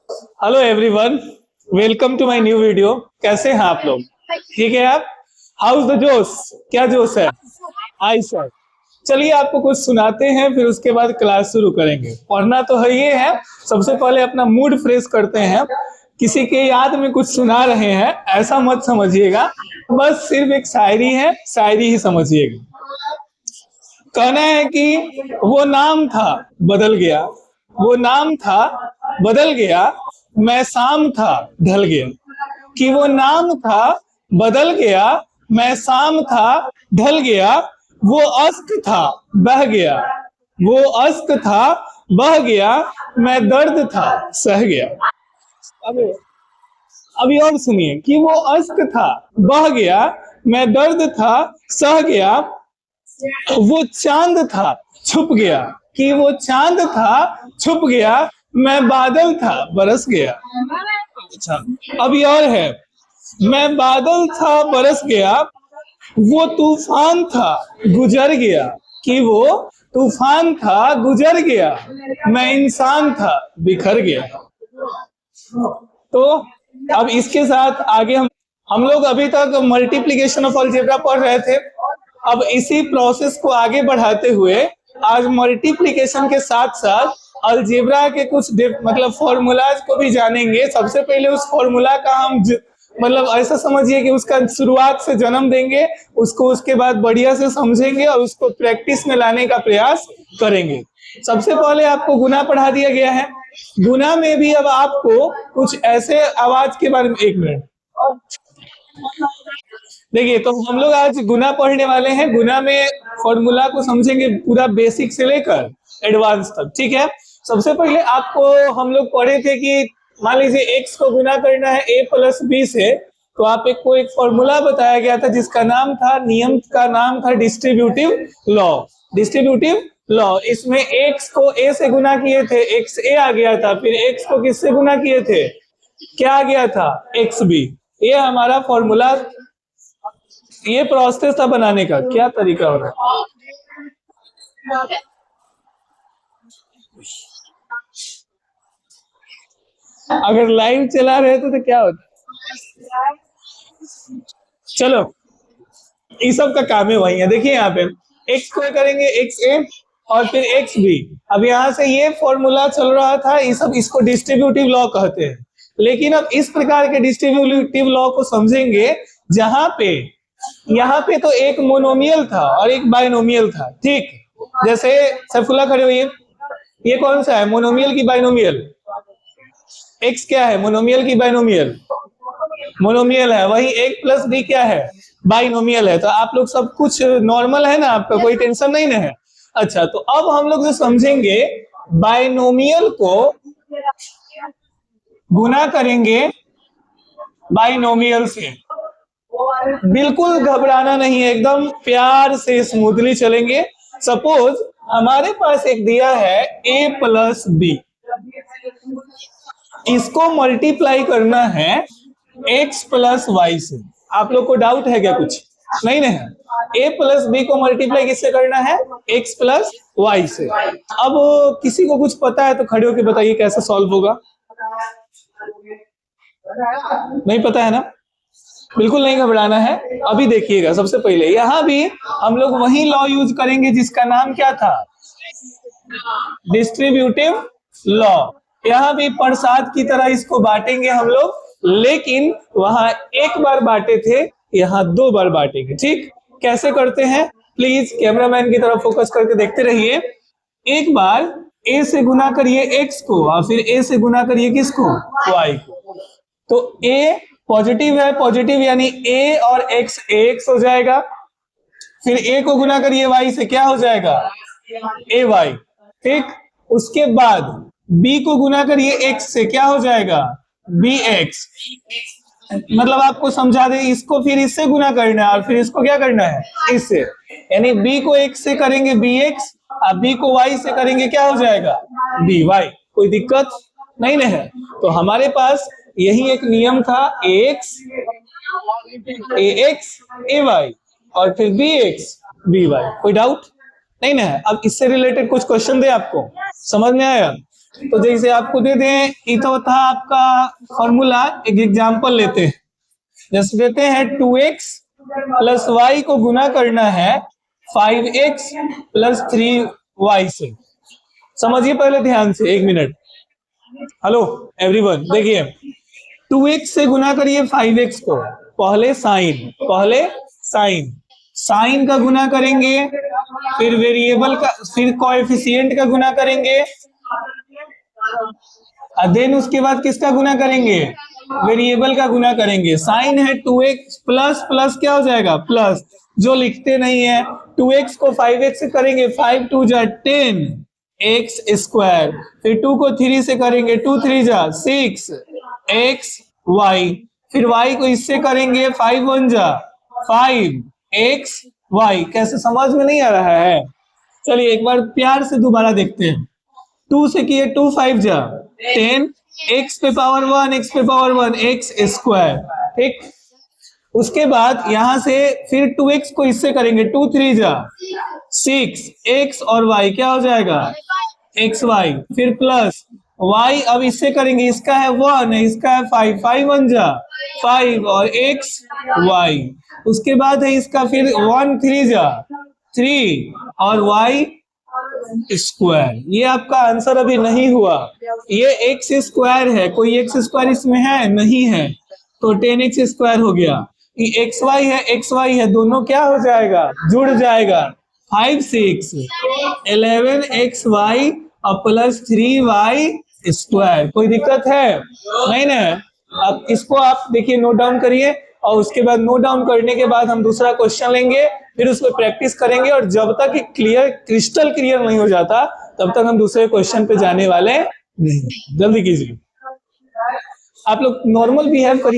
Hello everyone, welcome to my new video. कैसे हैं आप लोग? ठीक है आप? हाउस द जोश? क्या जोश है? आई सर, चलिए आपको कुछ सुनाते हैं, फिर उसके बाद क्लास शुरू करेंगे। पढ़ना तो है ये है। सबसे पहले अपना मूड फ्रेश करते हैं। किसी के याद में कुछ सुना रहे हैं ऐसा मत समझिएगा, बस सिर्फ एक शायरी है, शायरी ही समझिएगा। कहना है कि वो नाम था बदल गया, वो नाम था बदल गया, मैं शाम था ढल गया। कि वो नाम था बदल गया, मैं शाम था ढल गया। वो अश्क था बह गया, वो अश्क था बह गया, मैं दर्द था सह गया। अब अभी और सुनिए कि वो अश्क था बह गया, मैं दर्द था सह गया। वो चांद था छुप गया, कि वो चांद था छुप गया, मैं बादल था बरस गया। अच्छा, अभी और है। मैं बादल था बरस गया, वो तूफान था गुजर गया। कि वो तूफान था गुजर गया, मैं इंसान था बिखर गया। तो अब इसके साथ आगे हम लोग अभी तक मल्टीप्लिकेशन ऑफ अलजेब्रा पढ़ रहे थे। अब इसी प्रोसेस को आगे बढ़ाते हुए आज मल्टीप्लिकेशन के साथ साथ अलजेब्रा के कुछ मतलब फॉर्मूलाज को भी जानेंगे। सबसे पहले उस फॉर्मूला का हम मतलब ऐसा समझिए कि उसका शुरुआत से जन्म देंगे, उसको उसके बाद बढ़िया से समझेंगे और उसको प्रैक्टिस में लाने का प्रयास करेंगे। सबसे पहले आपको गुना पढ़ा दिया गया है। गुना में भी अब आपको कुछ ऐसे आवाज के बारे में, एक मिनट देखिए, तो हम लोग आज गुना पढ़ने वाले हैं। गुना में फॉर्मूला को समझेंगे पूरा बेसिक से लेकर एडवांस तक। ठीक है, सबसे पहले आपको हम लोग पढ़े थे कि मान लीजिए एक्स को गुना करना है a प्लस बी से, तो आप को एक फॉर्मूला बताया गया था जिसका नाम था, नियम का नाम था डिस्ट्रीब्यूटिव लॉ। डिस्ट्रीब्यूटिव लॉ, इसमें एक्स को a से गुना किए थे, एक्स a आ गया था। फिर एक्स को किससे गुना किए थे? क्या आ गया था? X B. ये हमारा फॉर्मूला, ये प्रोसेस था बनाने का। क्या तरीका हो रहा है? अगर लाइव चला रहे तो क्या होता? चलो, इस सब का काम है वही है। देखिए यहाँ पे एक्स को करेंगे एक्स ए और फिर एक्स बी। अब यहाँ से ये फॉर्मूला चल रहा था, ये सब इसको डिस्ट्रीब्यूटिव लॉ कहते हैं। लेकिन अब इस प्रकार के डिस्ट्रीब्यूटिव लॉ को समझेंगे जहां पे यहाँ पे तो एक मोनोमियल था और एक बाइनोमियल था। ठीक, जैसे सैफुल्ला खड़े हुए, ये कौन सा है? मोनोमियल की बाइनोमियल? एक्स क्या है? मोनोमियल की बाइनोमियल? मोनोमियल है। वही एक प्लस बी क्या है? बाइनोमियल है। तो आप लोग सब कुछ नॉर्मल है ना, आपका कोई टेंशन नहीं ना है? अच्छा, तो अब हम लोग जो समझेंगे, बाइनोमियल को गुना करेंगे बाइनोमियल से। बिल्कुल घबराना नहीं है, एकदम प्यार से स्मूथली चलेंगे। सपोज हमारे पास एक दिया है a प्लस बी, इसको मल्टीप्लाई करना है x प्लस वाई से। आप लोग को डाउट है क्या? कुछ नहीं है? a प्लस बी को मल्टीप्लाई किससे करना है? x प्लस वाई से। अब किसी को कुछ पता है तो खड़े होकर बताइए कैसे सॉल्व होगा। नहीं पता है ना? बिल्कुल नहीं घबराना है। अभी देखिएगा, सबसे पहले यहां भी हम लोग वही लॉ यूज करेंगे जिसका नाम क्या था? Distributive law. यहां भी प्रसाद की तरह इसको बांटेंगे हम लोग, लेकिन वहां एक बार बांटे थे, यहां दो बार बांटेंगे। ठीक, कैसे करते हैं? प्लीज कैमरामैन की तरफ फोकस करके देखते रहिए। एक बार a से गुना करिए x को और फिर a से गुना करिए किसको? y को। तो a पॉजिटिव है, पॉजिटिव यानी a और x हो जाएगा। फिर a को गुना करिए y से, क्या हो जाएगा? ay। ठीक, उसके बाद b को गुना करिए x से, क्या हो जाएगा? bx। मतलब आपको समझा दे, इसको फिर इससे गुना करना है और फिर इसको क्या करना है? इससे। यानी b को x से करेंगे bx और b को y से करेंगे, क्या हो जाएगा? by। कोई दिक्कत नहीं ना है? तो हमारे पास यही एक नियम था, ax ay और फिर bx by। कोई डाउट नहीं ना है? अब इससे रिलेटेड कुछ क्वेश्चन दे, आपको समझ में आया? तो जैसे आपको दे दें, ये तो था आपका फॉर्मूला। एक एग्जांपल लेते हैं, जैसे देते हैं 2x प्लस वाई को गुना करना है 5x प्लस 3y से। समझिए पहले ध्यान से, 1 मिनट। हेलो एवरीवन, देखिए 2x से गुना करिए 5x को, पहले साइन का गुना करेंगे, फिर वेरिएबल का, फिर कोएफिशिएंट का गुना करेंगे, देन उसके बाद किसका गुना करेंगे, वेरिएबल का गुना करेंगे। साइन है 2x प्लस प्लस क्या हो जाएगा, प्लस। जो लिखते नहीं है, 2x को 5x से करेंगे, 5 2 जा 10 x स्क्वायर, फिर 2 को 3 से करेंगे, 2 3 जा 6 x y, फिर y को इससे करेंगे, 5 1 जा 5 x y। कैसे, समझ में नहीं आ रहा है? चलिए एक बार प्यार से दोबारा देखते हैं। 2 से किए 2 5 जा 10 x पे पावर 1 x पे पावर 1 x स्क्वायर, ठीक। उसके बाद यहां से फिर 2x को इससे करेंगे, 2 3 जा 6 x और y क्या हो जाएगा, x y, फिर प्लस y अब इससे करेंगे, इसका है 1 है, इसका है 5 5 1 जा 5 और x y। उसके बाद है इसका फिर 1 3 जा 3 और y स्क्वायर। ये आपका आंसर अभी नहीं हुआ, ये एक्स स्क्वायर है, कोई एक्स स्क्वायर इसमें है नहीं है, तो 10x स्क्वायर हो गया। ये एक्स वाई है, दोनों क्या हो जाएगा, जुड़ जाएगा। 5 6 11x y और प्लस 3y स्क्वायर। कोई दिक्कत है नहीं ना? अब इसको आप देखिए, नोट डाउन करिए, और उसके बाद नोट डाउन करने के बाद हम दूसरा क्वेश्चन लेंगे, फिर उसको प्रैक्टिस करेंगे, और जब तक ये क्रिस्टल क्लियर नहीं हो जाता तब तक हम दूसरे क्वेश्चन पे जाने वाले नहीं। जल्दी कीजिए, आप लोग नॉर्मल बिहेव करिए।